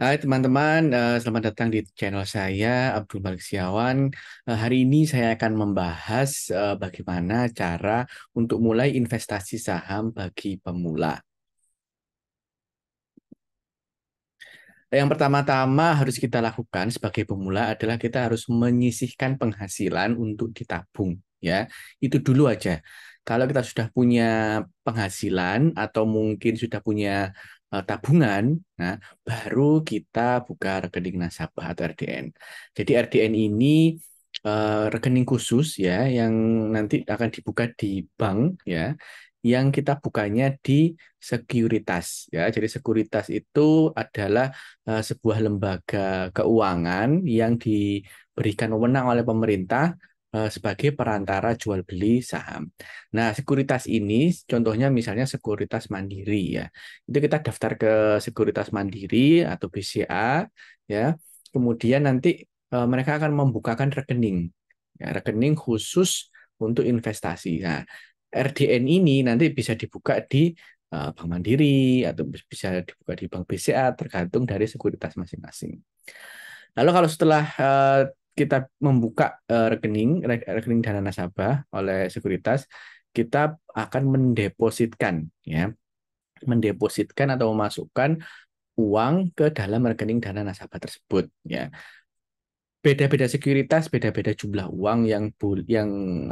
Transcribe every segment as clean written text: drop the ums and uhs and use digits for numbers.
Hai teman-teman, selamat datang di channel saya Abdul Malik Siawan. Hari ini saya akan membahas bagaimana cara untuk mulai investasi saham bagi pemula. Yang pertama-tama harus kita lakukan sebagai pemula adalah kita harus menyisihkan penghasilan untuk ditabung, ya. Itu dulu aja. Kalau kita sudah punya penghasilan atau mungkin sudah punya tabungan, nah baru kita buka rekening nasabah atau RDN. Jadi RDN ini rekening khusus ya yang nanti akan dibuka di bank ya, yang kita bukanya di sekuritas ya. Jadi sekuritas itu adalah sebuah lembaga keuangan yang diberikan wewenang oleh pemerintah sebagai perantara jual beli saham. Nah, sekuritas ini contohnya misalnya sekuritas mandiri ya. Itu kita daftar ke sekuritas mandiri atau BCA ya. Kemudian nanti mereka akan membukakan rekening ya, rekening khusus untuk investasi. Nah, RDN ini nanti bisa dibuka di Bank Mandiri atau bisa dibuka di Bank BCA tergantung dari sekuritas masing-masing. Lalu kalau setelah kita membuka rekening dana nasabah oleh sekuritas, kita akan mendepositkan ya, mendepositkan atau memasukkan uang ke dalam rekening dana nasabah tersebut ya. Beda-beda sekuritas, beda-beda jumlah uang yang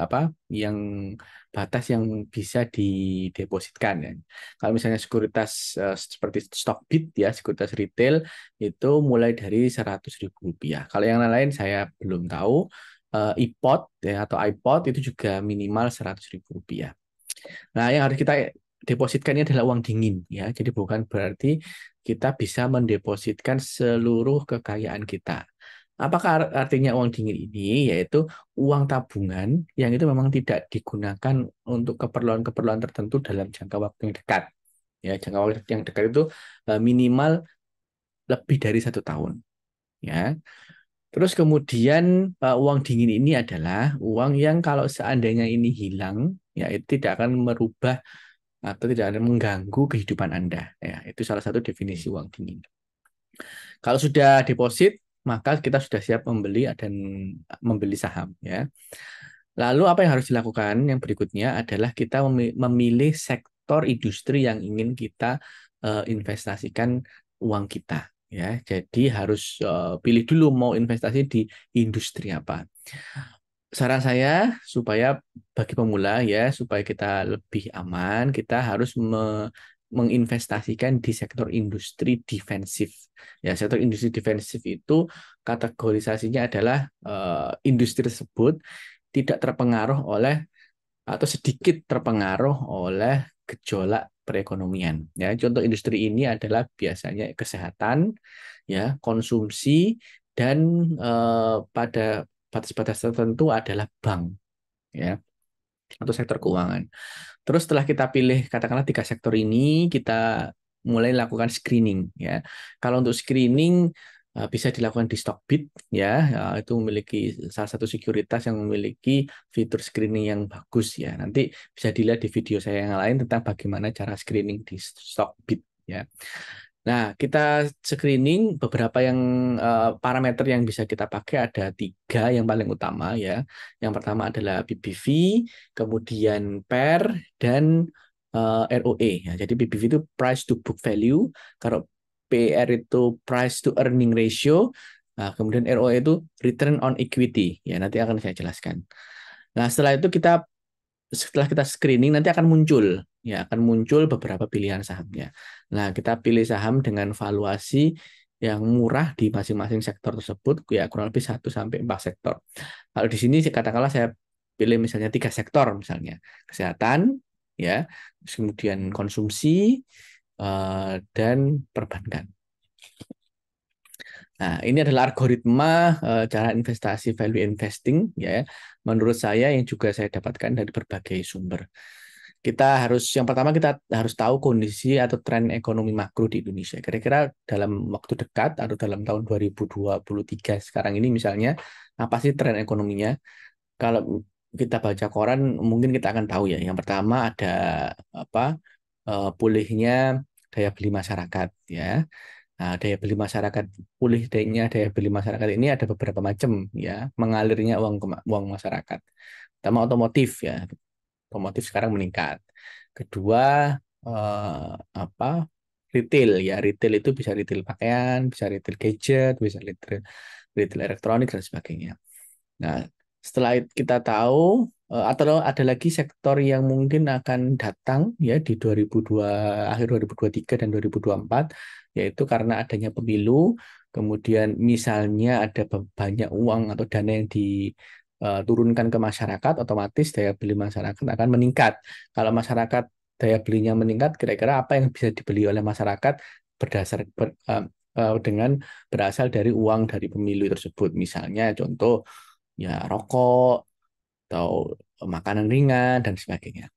apa yang batas yang bisa didepositkan ya. Kalau misalnya sekuritas seperti Stockbit ya, sekuritas retail itu mulai dari Rp100.000. Kalau yang lain saya belum tahu. iPod ya, atau iPod itu juga minimal Rp100.000. Nah, yang harus kita depositkan ini adalah uang dingin ya. Jadi bukan berarti kita bisa mendepositkan seluruh kekayaan kita. Apakah artinya uang dingin ini? Yaitu uang tabungan yang itu memang tidak digunakan untuk keperluan-keperluan tertentu dalam jangka waktu yang dekat. Ya, jangka waktu yang dekat itu minimal lebih dari 1 tahun. Ya, terus kemudian uang dingin ini adalah uang yang kalau seandainya ini hilang, ya itu tidak akan merubah atau tidak akan mengganggu kehidupan Anda. Ya, itu salah satu definisi uang dingin. Kalau sudah deposit, maka kita sudah siap membeli dan membeli saham ya. Lalu apa yang harus dilakukan? Yang berikutnya adalah kita memilih sektor industri yang ingin kita investasikan uang kita ya. Jadi harus pilih dulu mau investasi di industri apa. Saran saya supaya bagi pemula ya, supaya kita lebih aman, kita harus menginvestasikan di sektor industri defensif. Ya, sektor industri defensif itu kategorisasinya adalah industri tersebut tidak terpengaruh oleh atau sedikit terpengaruh oleh gejolak perekonomian. Ya, contoh industri ini adalah biasanya kesehatan, ya, konsumsi dan pada batas-batas tertentu adalah bank, ya, atau sektor keuangan. Terus setelah kita pilih katakanlah 3 sektor ini, kita mulai lakukan screening, ya. Kalau untuk screening bisa dilakukan di Stockbit, ya, itu memiliki salah satu sekuritas yang memiliki fitur screening yang bagus, ya. Nanti bisa dilihat di video saya yang lain tentang bagaimana cara screening di Stockbit, ya. Nah, kita screening beberapa yang parameter yang bisa kita pakai ada 3 yang paling utama ya. Yang pertama adalah PBV, kemudian PER dan ROE. Ya, jadi PBV itu price to book value, kalau PR itu price to earning ratio, nah, kemudian ROE itu return on equity. Ya, nanti akan saya jelaskan. Nah, setelah kita screening nanti akan muncul ya, akan muncul beberapa pilihan sahamnya. Nah, kita pilih saham dengan valuasi yang murah di masing-masing sektor tersebut ya, kurang lebih 1 sampai 4 sektor. Kalau di sini katakanlah saya pilih misalnya 3 sektor, misalnya kesehatan ya, kemudian konsumsi dan perbankan. Nah, ini adalah algoritma cara investasi value investing ya. Menurut saya yang juga saya dapatkan dari berbagai sumber. Yang pertama kita harus tahu kondisi atau tren ekonomi makro di Indonesia. Kira-kira dalam waktu dekat atau dalam tahun 2023 sekarang ini misalnya, apa sih tren ekonominya? Kalau kita baca koran mungkin kita akan tahu ya. Yang pertama ada apa? Pulihnya daya beli masyarakat ya. Nah, daya beli masyarakat pulih daya beli masyarakat ini ada beberapa macam ya, mengalirnya uang masyarakat. Pertama otomotif ya, otomotif sekarang meningkat. Kedua apa? Retail ya, retail itu bisa retail pakaian, bisa retail gadget, bisa retail elektronik dan sebagainya. Nah, setelah kita tahu atau ada lagi sektor yang mungkin akan datang ya di 2002 akhir 2023 dan 2024 yaitu karena adanya pemilu, kemudian misalnya ada banyak uang atau dana yang diturunkan ke masyarakat, otomatis daya beli masyarakat akan meningkat. Kalau masyarakat daya belinya meningkat, kira-kira apa yang bisa dibeli oleh masyarakat dengan berasal dari uang dari pemilu tersebut. Misalnya contoh ya rokok atau makanan ringan dan sebagainya.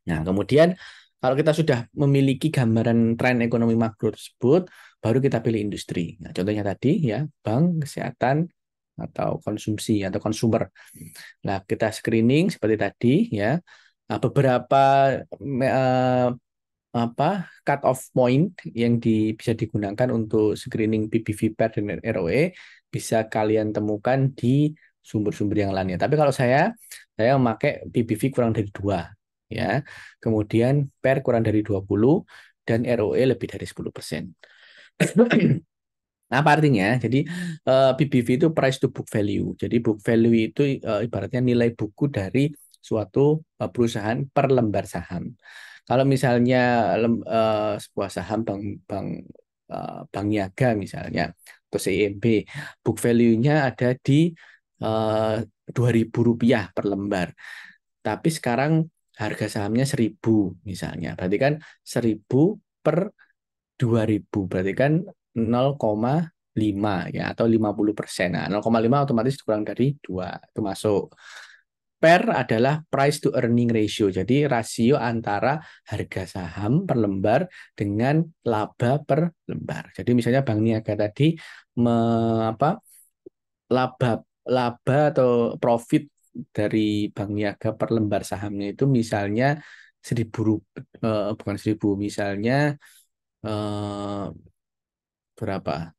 Nah, kemudian kalau kita sudah memiliki gambaran tren ekonomi makro tersebut, baru kita pilih industri. Nah, contohnya tadi ya, bank, kesehatan, atau konsumsi atau consumer. Nah, kita screening seperti tadi ya. Nah, beberapa eh, apa cut off point yang bisa digunakan untuk screening PBV PER dan ROE bisa kalian temukan di sumber-sumber yang lainnya. Tapi kalau saya memakai PBV kurang dari 2 ya. Kemudian PER kurang dari 20 dan ROE lebih dari 10%. Apa artinya? Jadi PBV itu price to book value. Jadi book value itu ibaratnya nilai buku dari suatu perusahaan per lembar saham. Kalau misalnya sebuah saham bank bank niaga misalnya atau CIMB, book value-nya ada di Rp2.000 per lembar. Tapi sekarang harga sahamnya 1.000 misalnya. Berarti kan 1.000 per 2.000 berarti kan 0,5 ya atau 50%. Nah, 0,5 otomatis kurang dari 2 itu masuk. PER adalah price to earning ratio. Jadi rasio antara harga saham per lembar dengan laba per lembar. Jadi misalnya Bank Niaga tadi me, apa laba laba atau profit dari Bank Niaga per lembar sahamnya itu misalnya 1.000 bukan 1.000 misalnya eh, berapa?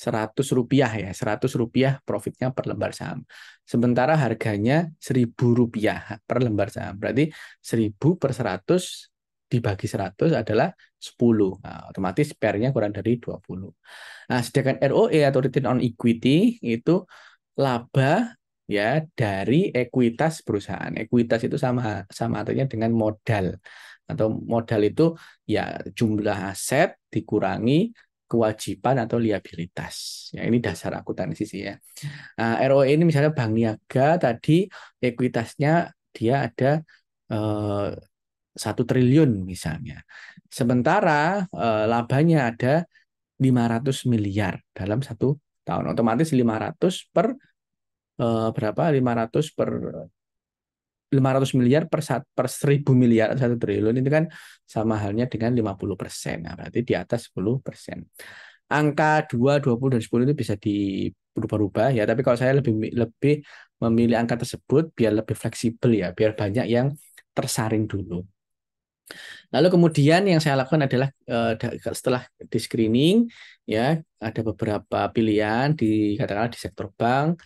Rp100 ya, Rp100 profitnya per lembar saham. Sementara harganya Rp1.000 per lembar saham. Berarti 1.000 per 100 dibagi 100 adalah 10. Nah, otomatis PER-nya kurang dari 20. Nah, sedangkan ROE atau return on equity itu laba ya dari ekuitas perusahaan. Ekuitas itu sama artinya dengan modal. Atau modal itu ya jumlah aset dikurangi kewajiban atau liabilitas. Ya, ini dasar akuntansi sih ya. Nah, ROE ini misalnya Bank Niaga tadi ekuitasnya dia ada 1 triliun misalnya. Sementara labanya ada 500 miliar dalam 1 tahun. Otomatis 500 per berapa? 500 miliar per 1.000 miliar 1 triliun itu kan sama halnya dengan 50%. Nah, berarti di atas 10%. Angka 2, 20 dan 10 itu bisa diubah-ubah ya, tapi kalau saya lebih lebih memilih angka tersebut biar lebih fleksibel ya, biar banyak yang tersaring dulu. Lalu kemudian yang saya lakukan adalah setelah di screening ya ada beberapa pilihan di katakanlah di sektor bank,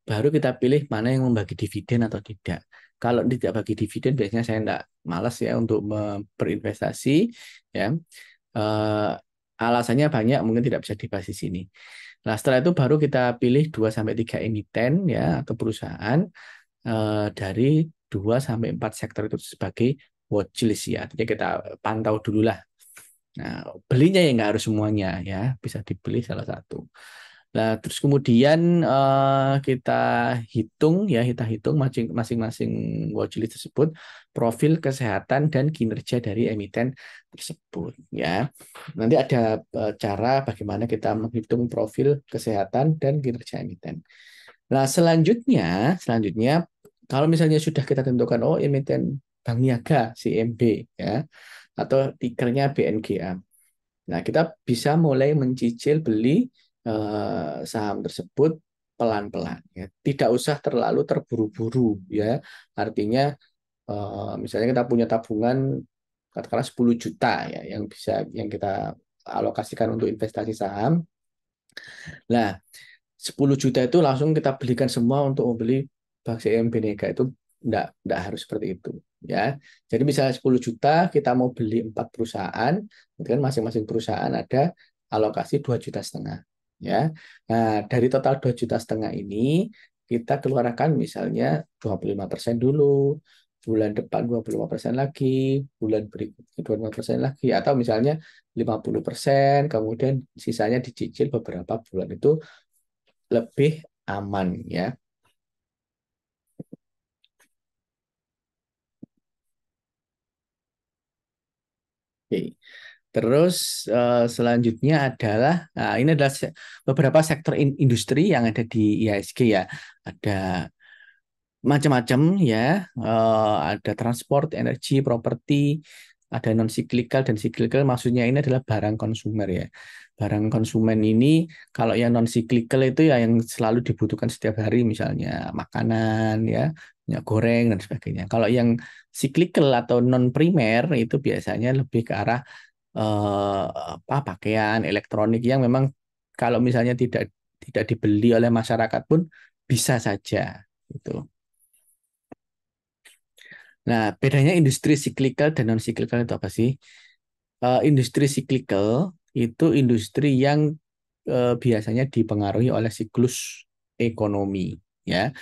baru kita pilih mana yang membagi dividen atau tidak. Kalau tidak bagi dividen biasanya saya enggak malas ya untuk berinvestasi ya. Eh, Alasannya banyak mungkin tidak bisa dibahas di sini. Nah, setelah itu baru kita pilih 2 sampai 3 emiten ya atau perusahaan dari 2 sampai 4 sektor itu sebagai watchlist ya. Artinya kita pantau dulu lah. Nah, belinya ya nggak harus semuanya ya, bisa dibeli salah satu. Nah, terus kemudian kita hitung masing-masing watchlist tersebut profil kesehatan dan kinerja dari emiten tersebut ya. Nanti ada cara bagaimana kita menghitung profil kesehatan dan kinerja emiten. Nah, selanjutnya kalau misalnya sudah kita tentukan oh emiten Bank Niaga CMB ya atau tikernya BNGA. Nah, kita bisa mulai mencicil beli saham tersebut pelan-pelan ya. Tidak usah terlalu terburu-buru ya. Artinya misalnya kita punya tabungan katakanlah 10 juta ya yang kita alokasikan untuk investasi saham. Nah, 10 juta itu langsung kita belikan semua untuk membeli BCM Bineka itu enggak harus seperti itu ya. Jadi misalnya 10 juta kita mau beli 4 perusahaan, itu kan masing-masing perusahaan ada alokasi 2,5 juta ya. Nah, dari total 2,5 juta ini kita keluarkan misalnya 25% dulu, bulan depan 25% lagi, bulan berikutnya 25% lagi, atau misalnya 50%, kemudian sisanya dicicil beberapa bulan itu lebih aman ya. Oke. Terus selanjutnya adalah nah ini adalah beberapa sektor industri yang ada di IHSG ya. Ada macam-macam ya. Ada transport, energi, properti, ada non cyclical dan cyclical. Maksudnya ini adalah barang konsumer ya. Barang konsumen ini kalau yang non cyclical itu ya yang selalu dibutuhkan setiap hari, misalnya makanan ya, minyak goreng dan sebagainya. Kalau yang cyclical atau non primer itu biasanya lebih ke arah eh, pakaian, elektronik yang memang kalau misalnya tidak dibeli oleh masyarakat pun bisa saja gitu. Nah, bedanya industri cyclical dan non cyclical itu apa sih? Industri cyclical itu industri yang biasanya dipengaruhi oleh siklus ekonomi ya.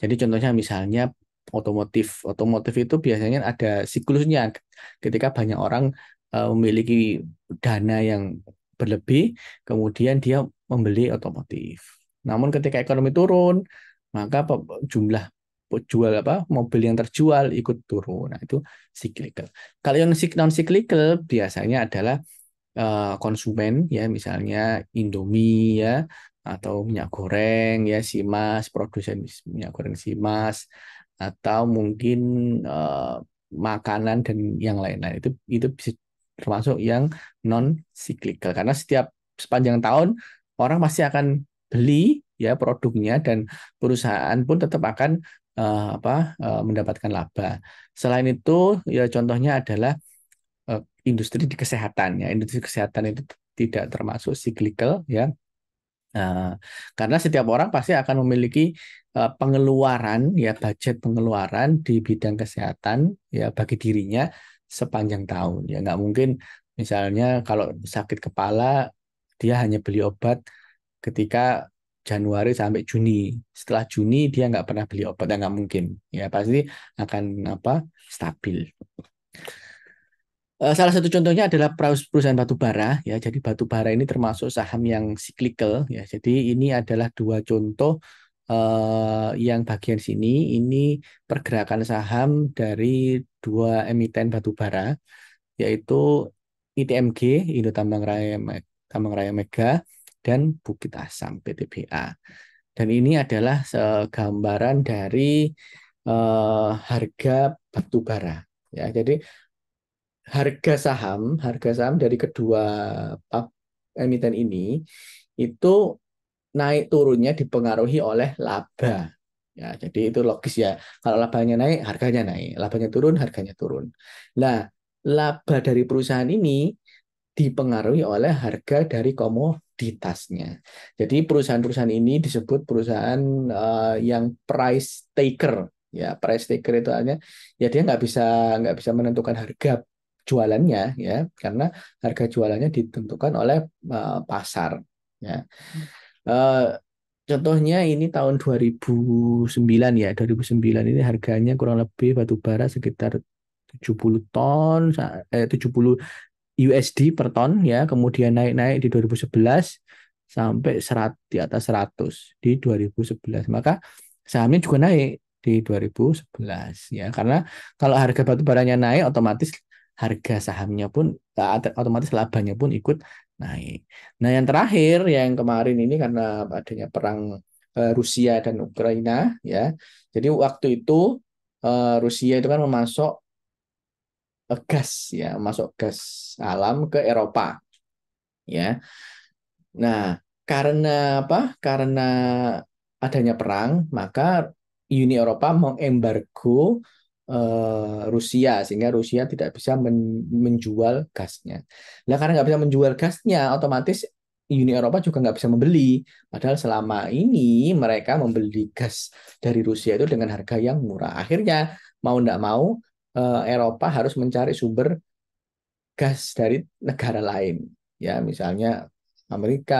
Jadi contohnya misalnya otomotif. Otomotif itu biasanya ada siklusnya ketika banyak orang memiliki dana yang berlebih, kemudian dia membeli otomotif. Namun ketika ekonomi turun, maka jumlah jual mobil yang terjual ikut turun. Nah, itu cyclical. Kalau yang non cyclical biasanya adalah konsumen ya, misalnya Indomie ya, atau minyak goreng ya, Simas, produsen minyak goreng Simas, atau mungkin eh, makanan dan yang lain-lain, itu bisa termasuk yang non cyclical karena sepanjang tahun orang pasti akan beli ya produknya, dan perusahaan pun tetap akan mendapatkan laba. Selain itu ya contohnya adalah industri di kesehatan ya. Industri kesehatan itu tidak termasuk cyclical ya. Nah, karena setiap orang pasti akan memiliki pengeluaran ya, budget pengeluaran di bidang kesehatan ya bagi dirinya sepanjang tahun ya. Nggak mungkin misalnya kalau sakit kepala dia hanya beli obat ketika Januari sampai Juni. Setelah Juni dia nggak pernah beli obat, ya nggak mungkin ya, pasti akan stabil. Salah satu contohnya adalah perusahaan batu bara ya. Jadi batu bara ini termasuk saham yang cyclical ya. Jadi ini adalah dua contoh yang bagian sini ini pergerakan saham dari dua emiten batu bara, yaitu ITMG, Indo Tambang Raya Mega, dan Bukit Asam PTBA. Dan ini adalah gambaran dari harga batu bara ya. Jadi harga saham dari kedua emiten ini itu naik turunnya dipengaruhi oleh laba. Ya, jadi itu logis ya. Kalau labanya naik, harganya naik. Labanya turun, harganya turun. Nah, laba dari perusahaan ini dipengaruhi oleh harga dari komoditasnya. Jadi perusahaan-perusahaan ini disebut perusahaan yang price taker. Ya, price taker itu artinya ya dia nggak bisa menentukan harga jualannya ya, karena harga jualannya ditentukan oleh pasar. Ya. Eh, Contohnya ini tahun 2009 ya. 2009 ini harganya kurang lebih batu bara sekitar 70 ton, 70 USD per ton ya, kemudian naik-naik di 2011 sampai di atas 100 di 2011. Maka sahamnya juga naik di 2011 ya, karena kalau harga batu baranya naik otomatis harga sahamnya pun otomatis labanya pun ikut naik. Nah, yang terakhir yang kemarin ini karena adanya perang Rusia dan Ukraina ya. Jadi waktu itu Rusia itu kan memasok gas ya, masuk gas alam ke Eropa ya. Nah, karena apa? Karena adanya perang, maka Uni Eropa mengembargo Rusia, sehingga Rusia tidak bisa menjual gasnya. Nah, karena nggak bisa menjual gasnya, otomatis Uni Eropa juga nggak bisa membeli. Padahal selama ini mereka membeli gas dari Rusia itu dengan harga yang murah. Akhirnya mau nggak mau Eropa harus mencari sumber gas dari negara lain, ya misalnya Amerika,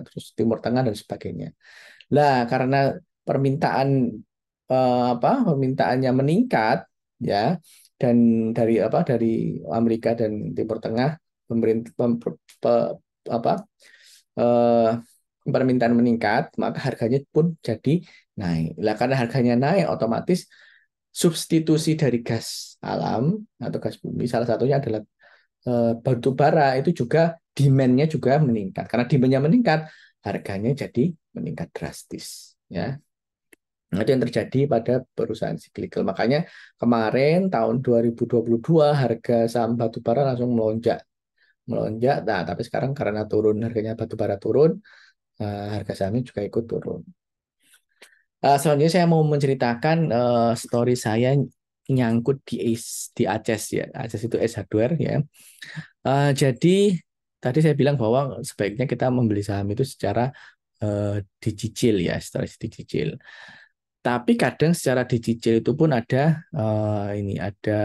terus Timur Tengah dan sebagainya. Lah, karena permintaan permintaannya meningkat, ya, dan dari Amerika dan Timur Tengah, pemerintah apa eh, permintaan meningkat, maka harganya pun jadi naik. Lah, karena harganya naik, otomatis substitusi dari gas alam atau gas bumi, salah satunya adalah batu bara, itu juga demand-nya juga meningkat. Karena demand-nya meningkat, harganya jadi meningkat drastis, ya. Nah, itu yang terjadi pada perusahaan cyclical. Makanya kemarin tahun 2022 harga saham batu bara langsung melonjak, melonjak. Nah, tapi sekarang karena turun harganya batu bara turun, harga sahamnya juga ikut turun. Selanjutnya saya mau menceritakan story saya nyangkut di ACES, ya. ACES itu Ace Hardware, ya. Jadi tadi saya bilang bahwa sebaiknya kita membeli saham itu secara dicicil, ya, secara dicicil. Tapi kadang secara dicicil itu pun ini ada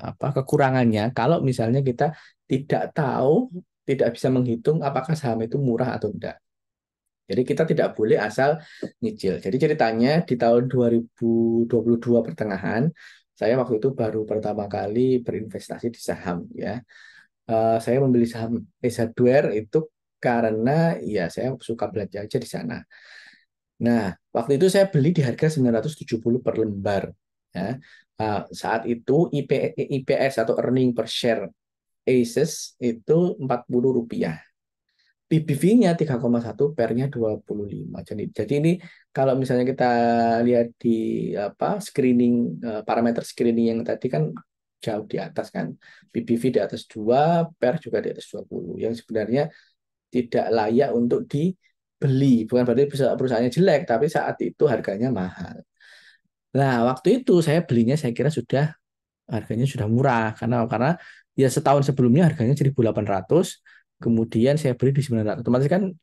apa kekurangannya. Kalau misalnya kita tidak tahu, tidak bisa menghitung apakah saham itu murah atau tidak. Jadi kita tidak boleh asal nyicil. Jadi ceritanya di tahun 2022 pertengahan, saya waktu itu baru pertama kali berinvestasi di saham, ya. Saya membeli saham Ace Hardware itu karena ya saya suka belanja aja di sana. Nah, waktu itu saya beli di harga 970 per lembar. Ya. Saat itu IPS atau earning per share ACES itu Rp40. PBV-nya 3,1, pernya 25. Jadi ini kalau misalnya kita lihat di screening, parameter screening yang tadi kan jauh di atas kan. PBV di atas 2, per juga di atas 20. Yang sebenarnya tidak layak untuk dibeli. Bukan berarti perusahaannya jelek, tapi saat itu harganya mahal. Nah, waktu itu saya belinya saya kira harganya sudah murah karena ya setahun sebelumnya harganya 1.800, kemudian saya beli di 900. Otomatis kan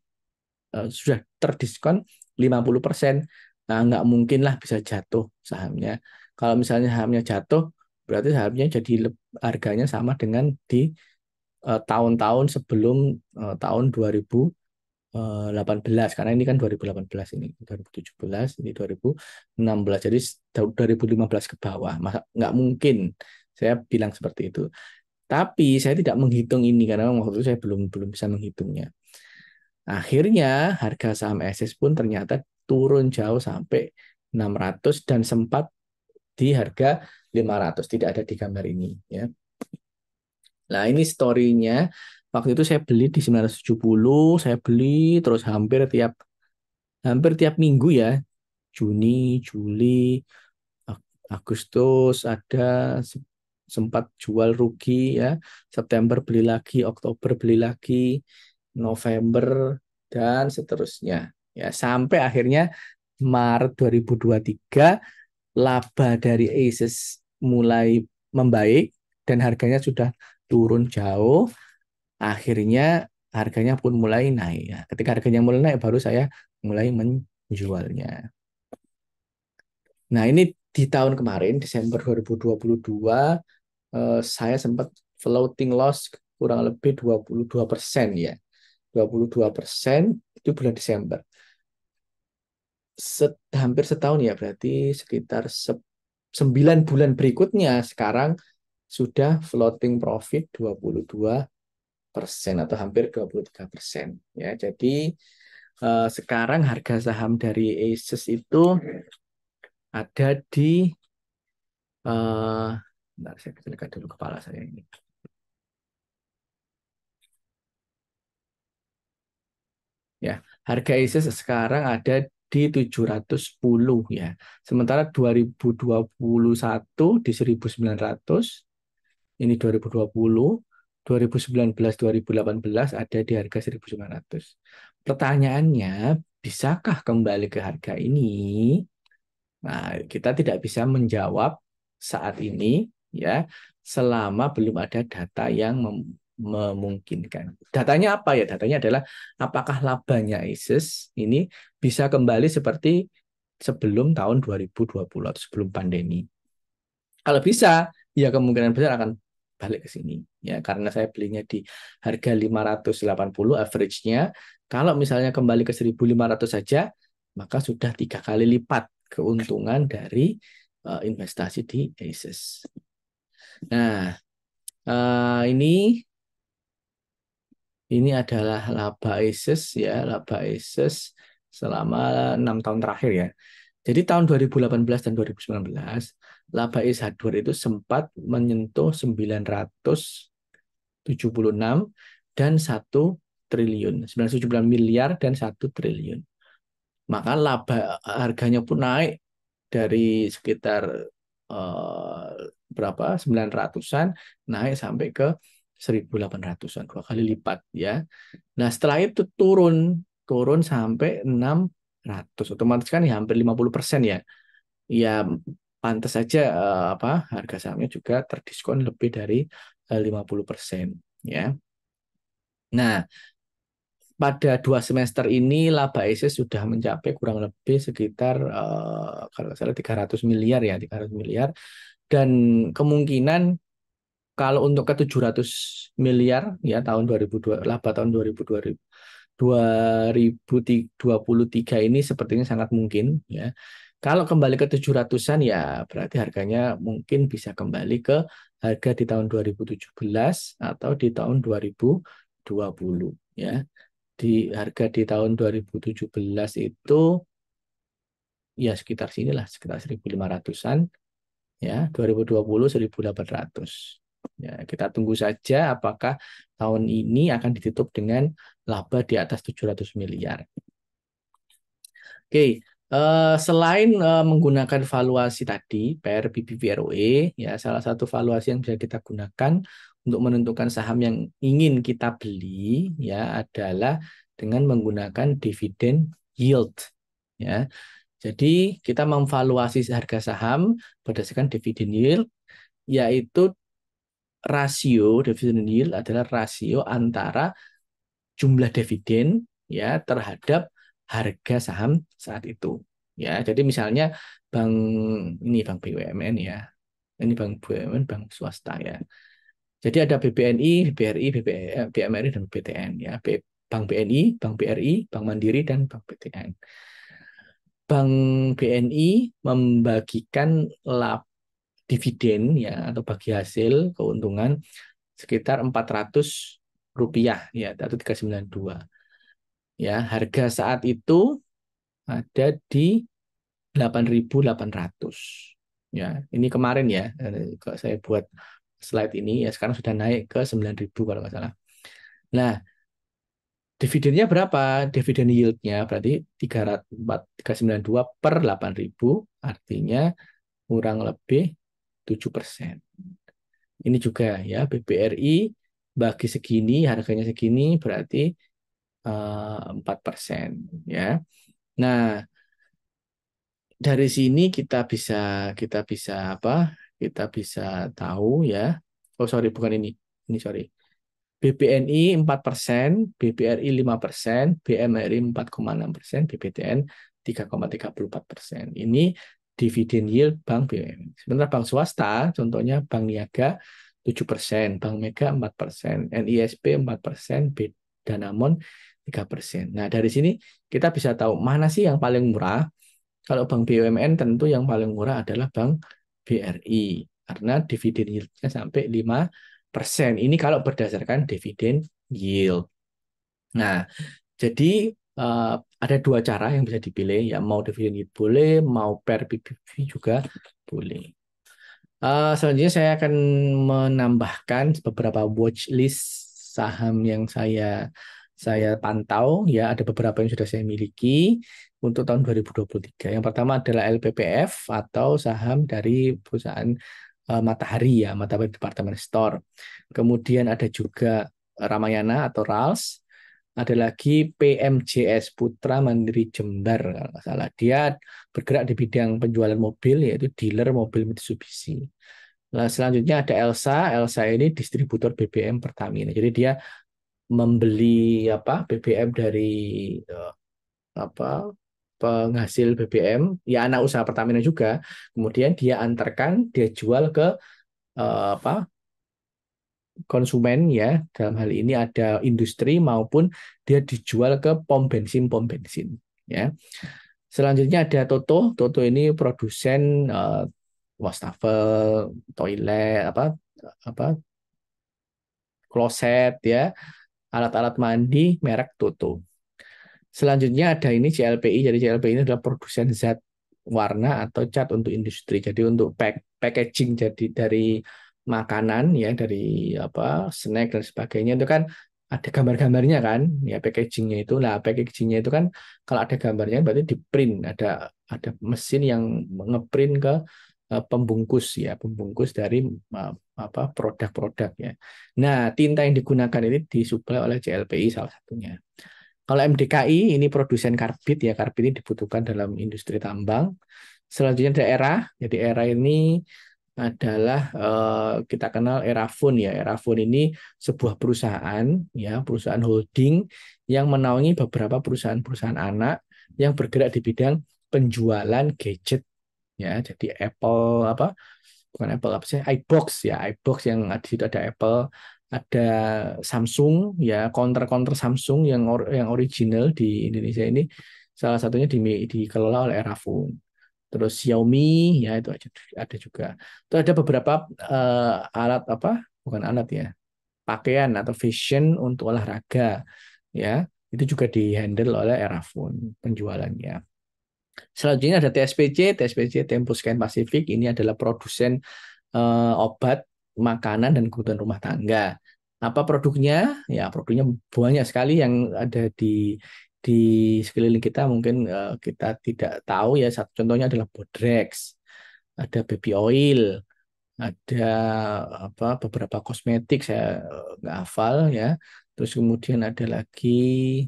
sudah terdiskon 50%. Nah, nggak mungkin lah bisa jatuh sahamnya. Kalau misalnya sahamnya jatuh, berarti sahamnya jadi harganya sama dengan di tahun-tahun sebelum tahun 2018, karena ini kan 2018, ini 2017, ini 2016, jadi 2015 ke bawah. Masa nggak mungkin saya bilang seperti itu. Tapi saya tidak menghitung ini karena waktu itu saya belum belum bisa menghitungnya. Akhirnya harga saham SS pun ternyata turun jauh sampai 600 dan sempat di harga 500. Tidak ada di gambar ini, ya. Nah, ini story-nya. Waktu itu saya beli di 970, saya beli terus hampir tiap minggu, ya. Juni, Juli, Agustus ada sempat jual rugi, ya. September beli lagi, Oktober beli lagi, November dan seterusnya. Ya, sampai akhirnya Maret 2023 laba dari ASUS mulai membaik dan harganya sudah turun jauh. Akhirnya harganya pun mulai naik. Ya, ketika harganya mulai naik baru saya mulai menjualnya. Nah, ini di tahun kemarin Desember 2022 saya sempat floating loss kurang lebih 22%, ya. 22% itu bulan Desember. Hampir setahun, ya, berarti sekitar 9 bulan berikutnya sekarang sudah floating profit 22% atau hampir 23%, ya. Jadi sekarang harga saham dari ASUS itu ada di bentar, saya kecilkan dulu kepala saya ini. Ya, harga ISIS sekarang ada di 710, ya. Sementara 2021 di 1900, ini 2020, 2019, 2018 ada di harga 1900. Pertanyaannya, bisakah kembali ke harga ini? Nah, kita tidak bisa menjawab saat ini ya, selama belum ada data yang memungkinkan. Datanya apa ya? Datanya adalah apakah labanya ISIS ini bisa kembali seperti sebelum tahun 2020 atau sebelum pandemi. Kalau bisa, ya kemungkinan besar akan balik ke sini. Ya, karena saya belinya di harga 580 average-nya. Kalau misalnya kembali ke 1.500 saja, maka sudah 3 kali lipat keuntungan dari investasi di ASIS. Nah, ini adalah laba ISIS ya, laba ISIS selama 6 tahun terakhir ya. Jadi tahun 2018 dan 2019, laba ISIS hardware itu sempat menyentuh 976 dan 1 triliun, 979 miliar dan 1 triliun. Maka laba harganya pun naik dari sekitar berapa 900-an naik sampai ke 1.800-an, 2 kali lipat ya. Nah, setelah itu turun turun sampai 600. Otomatis kan ya hampir 50% ya. Ya pantas saja harga sahamnya juga terdiskon lebih dari 50% ya. Nah, pada 2 semester ini laba ISIS sudah mencapai kurang lebih sekitar kalau nggak salah 300 miliar ya, 300 miliar. Dan kemungkinan kalau untuk ke 700 miliar ya tahun 2002, laba tahun 2023 ini sepertinya sangat mungkin ya. Kalau kembali ke 700-an ya berarti harganya mungkin bisa kembali ke harga di tahun 2017 atau di tahun 2020 ya. Di harga di tahun 2017 itu ya sekitar sinilah, sekitar 1.500-an ya, 2020 1.800. Ya, kita tunggu saja apakah tahun ini akan ditutup dengan laba di atas 700 miliar. Oke, selain menggunakan valuasi tadi, PR, PBV, ROE, ya salah satu valuasi yang bisa kita gunakan untuk menentukan saham yang ingin kita beli ya adalah dengan menggunakan dividen yield. Ya, jadi kita memvaluasi harga saham berdasarkan dividen yield, yaitu rasio dividen yield adalah rasio antara jumlah dividen ya terhadap harga saham saat itu. Ya, jadi misalnya bank ini bank BUMN ya. Ini bank BUMN, bank swasta ya. Jadi ada BBNI, BRI, BMRI dan BTN ya. Bank BNI, Bank BRI, Bank Mandiri dan Bank BTN. Bank BNI membagikan dividen ya atau bagi hasil keuntungan sekitar Rp400 ya atau 392 ya. Harga saat itu ada di 8.800 ya. Ini kemarin ya kalau saya buat slide ini ya, sekarang sudah naik ke 9.000 kalau nggak salah. Nah, dividennya berapa? Dividen yieldnya berarti 392 per 8.000, artinya kurang lebih 7%. Ini juga ya, BBRI bagi segini, harganya segini, berarti 4% ya. Nah, dari sini kita bisa apa? Kita bisa tahu ya. Oh sorry, bukan ini. Ini sorry. BBNI 4%, BBRI 5%, BMRI 4,6%, BBTN 3,34%. Ini dividen yield Bank BUMN. Sementara bank swasta, contohnya Bank Niaga 7%, Bank Mega 4%, NISP 4%, Danamon 3%. Nah, dari sini kita bisa tahu mana sih yang paling murah. Kalau Bank BUMN tentu yang paling murah adalah Bank BRI karena dividen yield-nya sampai 5%. Ini kalau berdasarkan dividen yield. Nah, jadi ada 2 cara yang bisa dipilih ya, mau dividen yield boleh, mau per PBV juga boleh. Selanjutnya saya akan menambahkan beberapa watch list saham yang saya pantau ya, ada beberapa yang sudah saya miliki untuk tahun 2023. Yang pertama adalah LPPF atau saham dari perusahaan Matahari ya, Matahari Department Store. Kemudian ada juga Ramayana atau RALS. ada lagi PMJS Putra Mandiri Jember kalau nggak salah. Dia bergerak di bidang penjualan mobil yaitu dealer mobil Mitsubishi. Nah, selanjutnya ada Elsa. Elsa ini distributor BBM Pertamina. Jadi dia membeli apa BBM dari apa penghasil BBM, ya anak usaha Pertamina juga. Kemudian dia antarkan, dia jual ke apa konsumen ya. Dalam hal ini ada industri maupun dia dijual ke pom bensin ya. Selanjutnya ada Toto. Toto ini produsen wastafel, toilet, apa kloset ya, alat-alat mandi merek Toto. Selanjutnya ada ini CLPI. Jadi CLPI ini adalah produsen zat warna atau cat untuk industri. Jadi untuk packaging jadi dari makanan ya, dari apa snack dan sebagainya itu kan ada gambar-gambarnya kan ya packagingnya itu. Nah, packagingnya itu kan kalau ada gambarnya berarti di print, ada mesin yang ngeprint ke pembungkus ya, pembungkus dari apa produk-produk ya. Nah, tinta yang digunakan ini disuplai oleh CLPI salah satunya. Kalau MDKI ini produsen karbit ya, karbit ini dibutuhkan dalam industri tambang. Selanjutnya daerah, jadi era ini adalah kita kenal Erafon ya. Erafon ini sebuah perusahaan ya, perusahaan holding yang menaungi beberapa perusahaan-perusahaan anak yang bergerak di bidang penjualan gadget ya. Jadi Apple apa bukan Apple apa sih iBox ya, iBox yang di situ ada Apple, ada Samsung ya, counter Samsung yang original di Indonesia ini salah satunya dikelola oleh Erafone. Terus Xiaomi ya itu ada juga. Itu ada beberapa alat apa bukan alat ya, pakaian atau fashion untuk olahraga ya, itu juga dihandle oleh Erafone penjualannya. Selanjutnya ada TSPC, TSPC Temposcan Pacific. Ini adalah produsen obat, makanan, dan kebutuhan rumah tangga. Apa produknya? Ya, produknya banyak sekali yang ada di sekeliling kita. Mungkin kita tidak tahu ya. Satu contohnya adalah Bodrex, ada baby oil, ada apa beberapa kosmetik saya nggak hafal ya. Terus kemudian ada lagi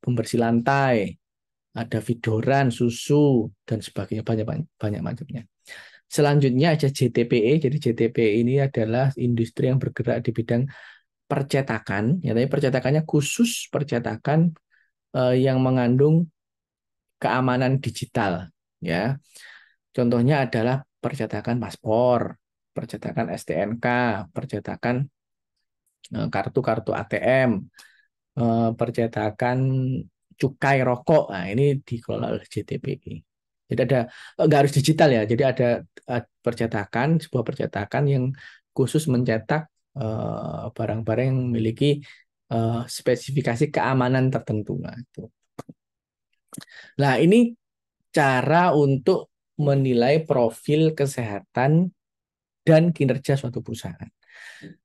pembersih lantai, ada vidoran, susu, dan sebagainya, banyak banyak macamnya. Selanjutnya ada JTPE. Jadi JTPE ini adalah industri yang bergerak di bidang percetakan. Ya, tapi percetakannya khusus percetakan yang mengandung keamanan digital. Ya, contohnya adalah percetakan paspor, percetakan STNK, percetakan kartu-kartu ATM, percetakan cukai rokok. Nah, ini dikelola oleh JTPI. Jadi ada nggak harus digital ya. Jadi ada percetakan, sebuah percetakan yang khusus mencetak barang-barang yang memiliki spesifikasi keamanan tertentu. Nah, itu. Nah, ini cara untuk menilai profil kesehatan dan kinerja suatu perusahaan.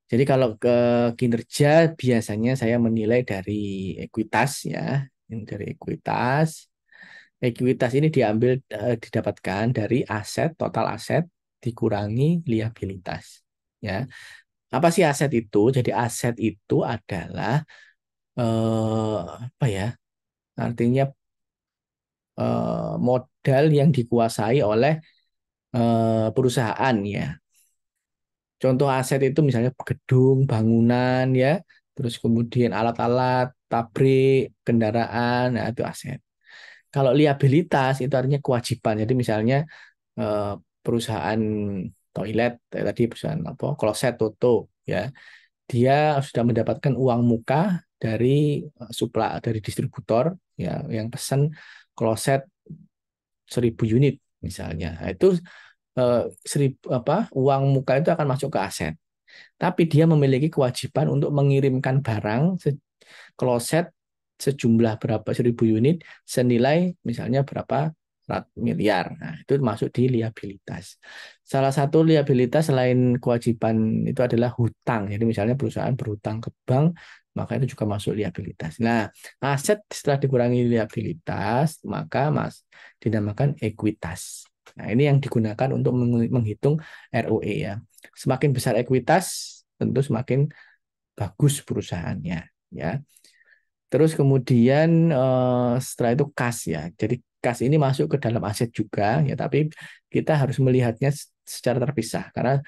Jadi kalau ke kinerja biasanya saya menilai dari ekuitas ya, ini dari ekuitas. Ekuitas ini didapatkan dari aset, total aset dikurangi liabilitas. Ya, apa sih aset itu? Jadi aset itu adalah apa ya? Artinya modal yang dikuasai oleh perusahaan ya. Contoh aset itu misalnya gedung, bangunan ya, terus kemudian alat-alat, pabrik, kendaraan, nah itu aset. Kalau liabilitas itu artinya kewajiban. Jadi misalnya eh, perusahaan toilet, tadi perusahaan apa, kloset, Toto, ya, dia sudah mendapatkan uang muka dari dari distributor, ya, yang pesan kloset 1.000 unit misalnya. Nah, itu 1.000 apa uang muka itu akan masuk ke aset. Tapi dia memiliki kewajiban untuk mengirimkan barang kloset sejumlah berapa 1.000 unit senilai misalnya berapa miliar. Nah, itu masuk di liabilitas. Salah satu liabilitas selain kewajiban itu adalah hutang. Jadi misalnya perusahaan berhutang ke bank, maka itu juga masuk liabilitas. Nah, aset setelah dikurangi liabilitas, maka dinamakan ekuitas. Nah, ini yang digunakan untuk menghitung ROE ya. Semakin besar ekuitas, tentu semakin bagus perusahaannya. ya. Terus kemudian setelah itu kas ya. Jadi kas ini masuk ke dalam aset juga ya, tapi kita harus melihatnya secara terpisah karena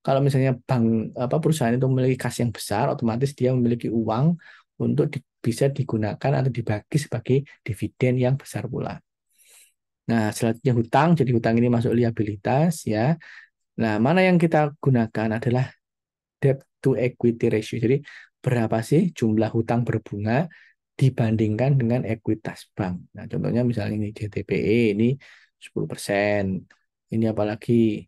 kalau misalnya bank perusahaan itu memiliki kas yang besar, otomatis dia memiliki uang untuk bisa digunakan atau dibagi sebagai dividen yang besar pula. Nah, selanjutnya hutang, jadi hutang ini masuk liabilitas ya. Nah, mana yang kita gunakan adalah debt to equity ratio. Jadi berapa sih jumlah hutang berbunga dibandingkan dengan ekuitas bank. Nah, contohnya misalnya ini JTPE ini 10%. Ini apalagi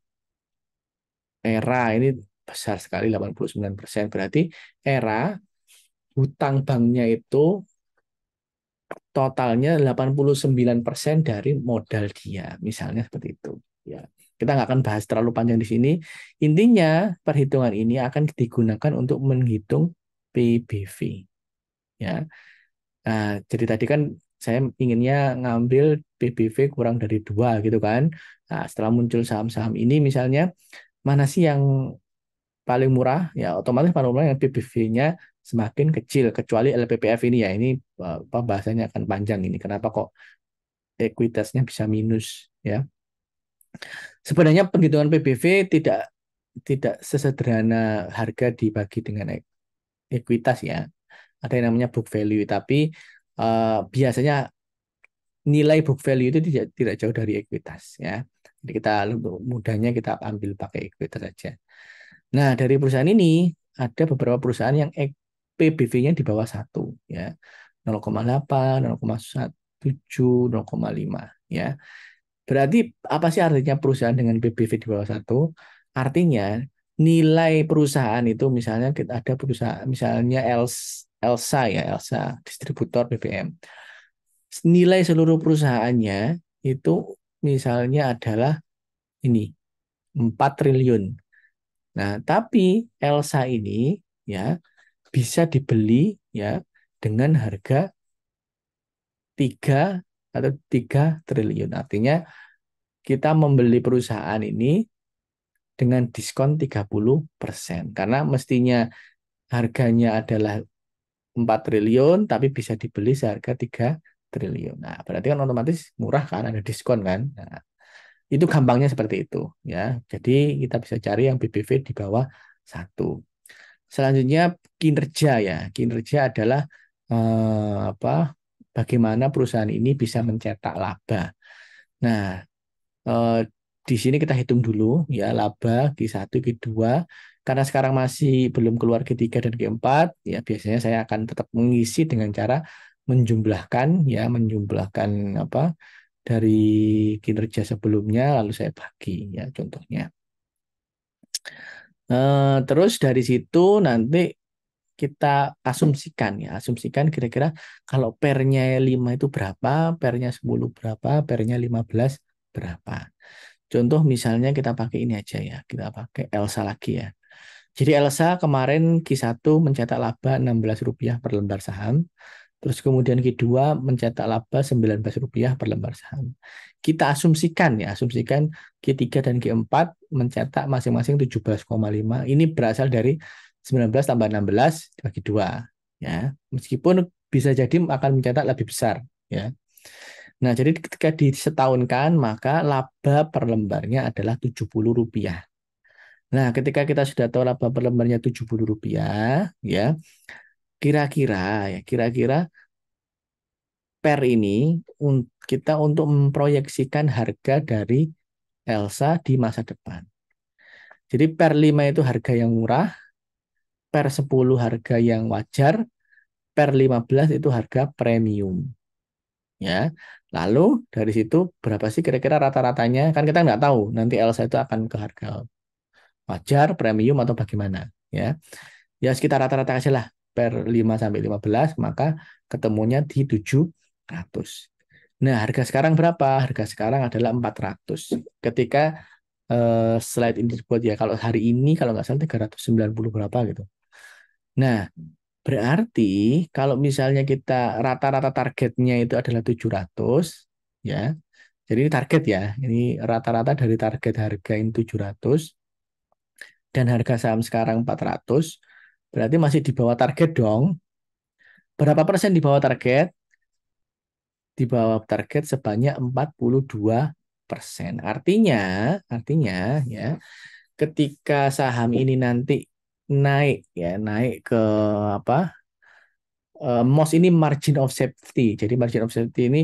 ERA ini besar sekali 89%. Berarti ERA hutang banknya itu totalnya 89% dari modal dia. Misalnya seperti itu. Ya. Kita nggak akan bahas terlalu panjang di sini. Intinya perhitungan ini akan digunakan untuk menghitung PBV. Ya. Nah, jadi tadi kan saya inginnya ngambil PBV kurang dari 2 gitu kan. Nah, setelah muncul saham-saham ini misalnya mana sih yang paling murah? Ya otomatis paling murah yang PBV-nya semakin kecil kecuali LPPF ini ya. Ini bahasanya akan panjang ini. Kenapa kok ekuitasnya bisa minus ya? Sebenarnya penghitungan PBV tidak sesederhana harga dibagi dengan ekuitas ya. Ada yang namanya book value, tapi biasanya nilai book value itu tidak jauh dari ekuitas ya. Jadi kita untuk mudahnya kita ambil pakai ekuitas saja. Nah, dari perusahaan ini ada beberapa perusahaan yang PBV-nya di bawah 1 ya. 0,8, 0,7, 0,5 ya. Berarti apa sih artinya perusahaan dengan PBV di bawah 1? Artinya nilai perusahaan itu misalnya kita ada perusahaan misalnya Elsa ya, Elsa distributor BBM. Nilai seluruh perusahaannya itu misalnya adalah ini 4 triliun. Nah, tapi Elsa ini ya bisa dibeli ya dengan harga 3 triliun. Artinya kita membeli perusahaan ini dengan diskon 30%. Karena mestinya harganya adalah 4 triliun, tapi bisa dibeli seharga 3 triliun. Nah, berarti kan otomatis murah kan, ada diskon kan. Nah, itu gampangnya seperti itu ya. Jadi kita bisa cari yang BBV di bawah 1. Selanjutnya kinerja ya. Kinerja adalah bagaimana perusahaan ini bisa mencetak laba. Nah, eh, di sini kita hitung dulu ya laba Q1, Q2. Karena sekarang masih belum keluar Q3 dan Q4, ya biasanya saya akan tetap mengisi dengan cara menjumlahkan apa dari kinerja sebelumnya lalu saya bagi ya contohnya. Terus dari situ nanti kita asumsikan kira-kira kalau pernya 5 itu berapa, pernya 10 berapa, pernya 15 berapa. Contoh misalnya kita pakai ini aja ya, kita pakai Elsa lagi ya. Jadi Elsa kemarin Q1 mencetak laba Rp16 per lembar saham. Terus kemudian Q2 mencetak laba Rp19 per lembar saham. Kita asumsikan Q3 dan Q4 mencetak masing-masing 17,5. Ini berasal dari 19 tambah 16 bagi 2. Ya. Meskipun bisa jadi akan mencetak lebih besar. Ya. Nah, jadi ketika disetahunkan, maka laba per lembarnya adalah Rp70. Nah, ketika kita sudah tahu laba per lembarnya Rp70, ya, kira-kira per ini kita untuk memproyeksikan harga dari Elsa di masa depan. Jadi per 5 itu harga yang murah, per 10 harga yang wajar, per 15 itu harga premium. Ya, lalu dari situ berapa sih kira-kira rata-ratanya? Kan kita nggak tahu nanti Elsa itu akan ke harga wajar, premium atau bagaimana. Ya, ya sekitar rata-rata aja lah per 5 sampai 15 maka ketemunya di 700. Nah, harga sekarang berapa? Harga sekarang adalah 400. Ketika slide ini dibuat ya, kalau hari ini kalau nggak salah 390 berapa gitu. Nah, berarti kalau misalnya kita rata-rata targetnya itu adalah 700 ya. Jadi ini target ya. Ini rata-rata dari target harga ini 700 dan harga saham sekarang 400, berarti masih di bawah target dong. Berapa persen di bawah target? Di bawah target sebanyak 42%. Artinya ya, ketika saham ini nanti naik ya, naik ke apa? MOS ini margin of safety. Jadi margin of safety ini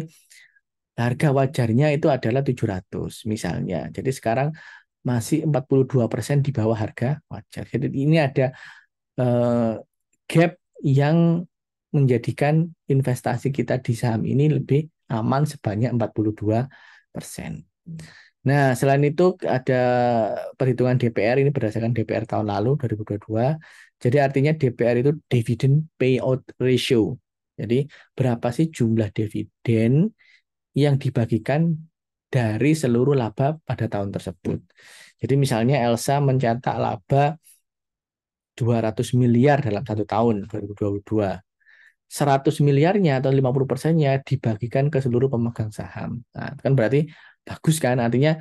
harga wajarnya itu adalah 700 misalnya. Jadi sekarang masih 42% di bawah harga wajar. Jadi ini ada eh, gap yang menjadikan investasi kita di saham ini lebih aman sebanyak 42%. Nah, selain itu ada perhitungan DPR, ini berdasarkan DPR tahun lalu 2022. Jadi artinya DPR itu dividend payout ratio. Jadi berapa sih jumlah dividen yang dibagikan dari seluruh laba pada tahun tersebut. Jadi misalnya Elsa mencetak laba 200 miliar dalam satu tahun 2022. 100 miliarnya atau 50%-nya dibagikan ke seluruh pemegang saham. Nah, kan berarti bagus kan? Artinya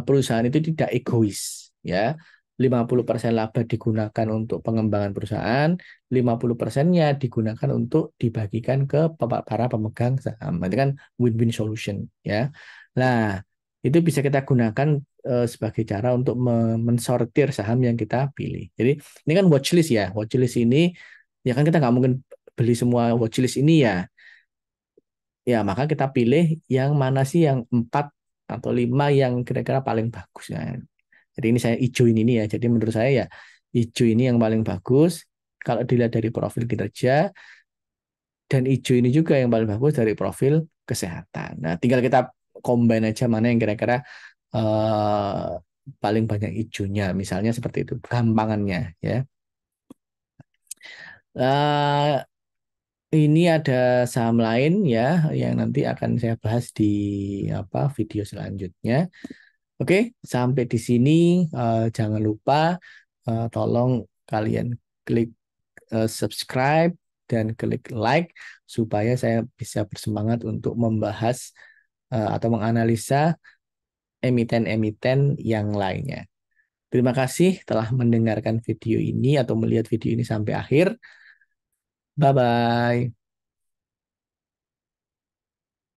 perusahaan itu tidak egois, ya. 50% laba digunakan untuk pengembangan perusahaan, 50%-nya digunakan untuk dibagikan ke para pemegang saham. Itu kan win-win solution, ya. Nah, itu bisa kita gunakan sebagai cara untuk mensortir saham yang kita pilih. Jadi ini kan watchlist ya. Watchlist ini ya kan kita nggak mungkin beli semua watchlist ini ya. Ya, maka kita pilih yang mana sih yang 4 atau 5 yang kira-kira paling bagus. Ya. Jadi ini saya hijauin ini ya. Jadi menurut saya ya hijau ini yang paling bagus. Kalau dilihat dari profil kinerja dan hijau ini juga yang paling bagus dari profil kesehatan. Nah, tinggal kita combine aja mana yang kira-kira paling banyak hijaunya. Misalnya seperti itu, gampangannya ya. Uh, Ini ada saham lain ya yang nanti akan saya bahas di video selanjutnya. Oke, sampai di sini jangan lupa tolong kalian klik subscribe dan klik like supaya saya bisa bersemangat untuk membahas atau menganalisa emiten-emiten yang lainnya. Terima kasih telah mendengarkan video ini atau melihat video ini sampai akhir. Bye bye.